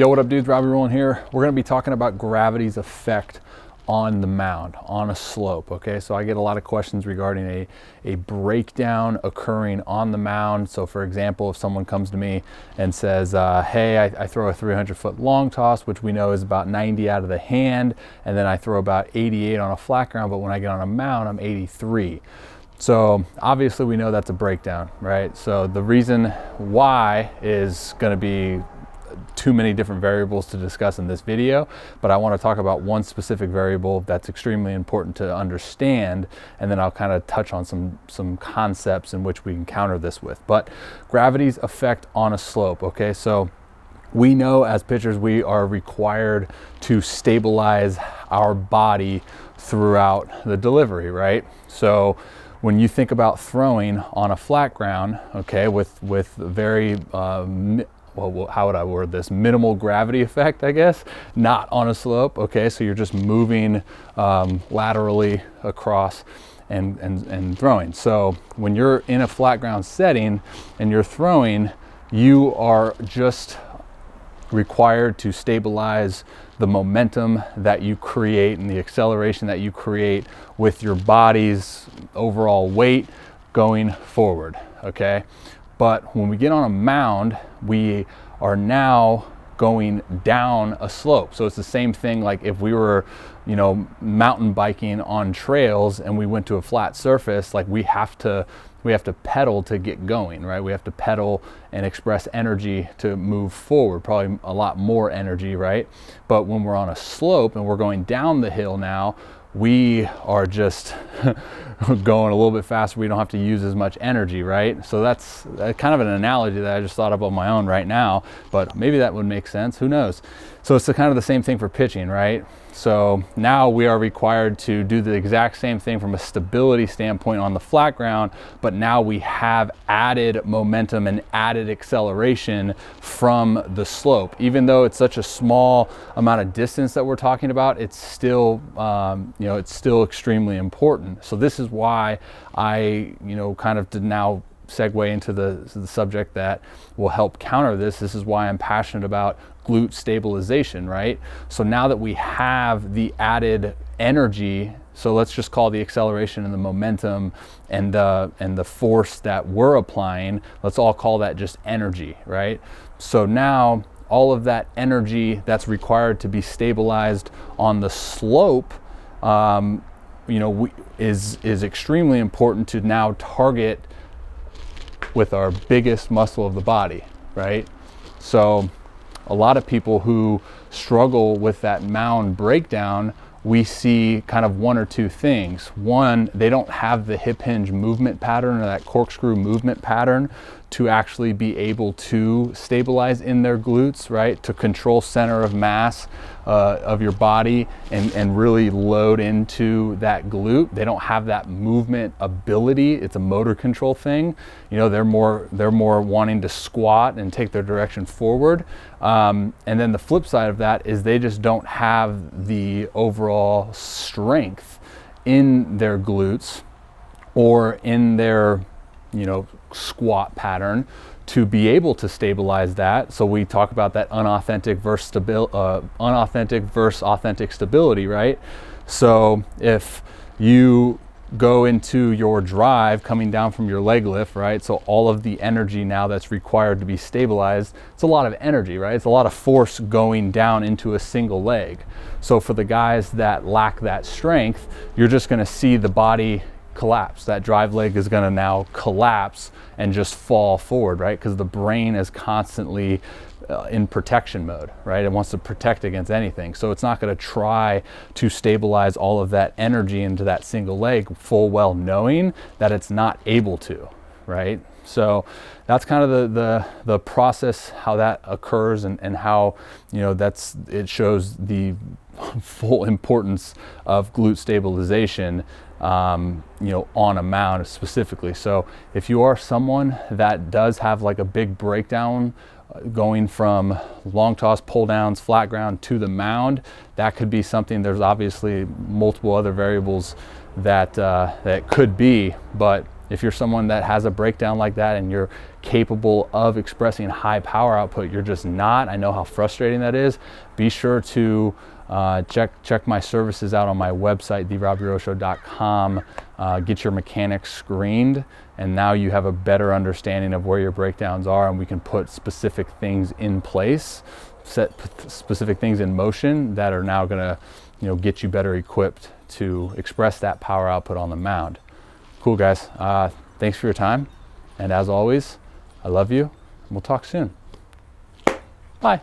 Yo, what up dudes, Robbie Rowland here. We're gonna be talking about gravity's effect on the mound, on a slope, okay? So I get a lot of questions regarding a breakdown occurring on the mound. So for example, if someone comes to me and says, hey, I throw a 300-foot long toss, which we know is about 90 out of the hand, and then I throw about 88 on a flat ground, but when I get on a mound, I'm 83. So obviously we know that's a breakdown, right? So the reason why is gonna be too many different variables to discuss in this video, but I want to talk about one specific variable that's extremely important to understand, and then I'll kind of touch on some concepts in which we can counter this with. But gravity's effect on a slope, okay? So we know as pitchers we are required to stabilize our body throughout the delivery, right? So when you think about throwing on a flat ground, okay, with very well, how would I word this? Minimal gravity effect, I guess, not on a slope, okay? So you're just moving laterally across and throwing. So when you're in a flat ground setting and you're throwing, you are just required to stabilize the momentum that you create and the acceleration that you create with your body's overall weight going forward, okay? But when we get on a mound, we are now going down a slope. So it's the same thing like if we were, you know, mountain biking on trails and we went to a flat surface, like we have to pedal to get going, right? We have to pedal and express energy to move forward, probably a lot more energy, right? But when we're on a slope and we're going down the hill now, we are just going a little bit faster. We don't have to use as much energy, right? So that's kind of an analogy that I just thought up on my own right now, but maybe that would make sense, who knows? So it's kind of the same thing for pitching, right? So now we are required to do the exact same thing from a stability standpoint on the flat ground, but now we have added momentum and added acceleration from the slope. Even though it's such a small amount of distance that we're talking about, it's still, you know, it's still extremely important. So this is why I, you know, kind of did now segue into the subject that will help counter this. This is why I'm passionate about glute stabilization, right? So now that we have the added energy, so let's just call the acceleration and the momentum and the force that we're applying, let's all call that just energy, right? So now all of that energy that's required to be stabilized on the slope, you know, is extremely important to now target with our biggest muscle of the body, right? So a lot of people who struggle with that mound breakdown, we see kind of one or two things. One, they don't have the hip hinge movement pattern or that corkscrew movement pattern to actually be able to stabilize in their glutes, right? To control center of mass of your body and really load into that glute. They don't have that movement ability. It's a motor control thing. You know, they're more wanting to squat and take their direction forward. And then the flip side of that is they just don't have the overall strength in their glutes or in their, you know, squat pattern to be able to stabilize that. So we talk about that unauthentic versus authentic stability, right? So if you go into your drive coming down from your leg lift, right? So all of the energy now that's required to be stabilized, it's a lot of energy, right? It's a lot of force going down into a single leg. So for the guys that lack that strength, you're just gonna see the body collapse. That drive leg is going to now collapse and just fall forward, right? Because the brain is constantly in protection mode, right? It wants to protect against anything. So it's not going to try to stabilize all of that energy into that single leg, full well knowing that it's not able to, right? So that's kind of the process, how that occurs, and how, you know, it shows the full importance of glute stabilization, you know, on a mound specifically. So if you are someone that does have like a big breakdown going from long toss, pull downs, flat ground to the mound, that could be something. There's obviously multiple other variables that that could be, but if you're someone that has a breakdown like that and you're capable of expressing high power output, you're just not, I know how frustrating that is, be sure to check my services out on my website, therobbyrowshow.com. Get your mechanics screened, and now you have a better understanding of where your breakdowns are, and we can put specific things in place, set specific things in motion that are now going to get you better equipped to express that power output on the mound. Cool, guys. Thanks for your time, and as always, I love you, and we'll talk soon. Bye.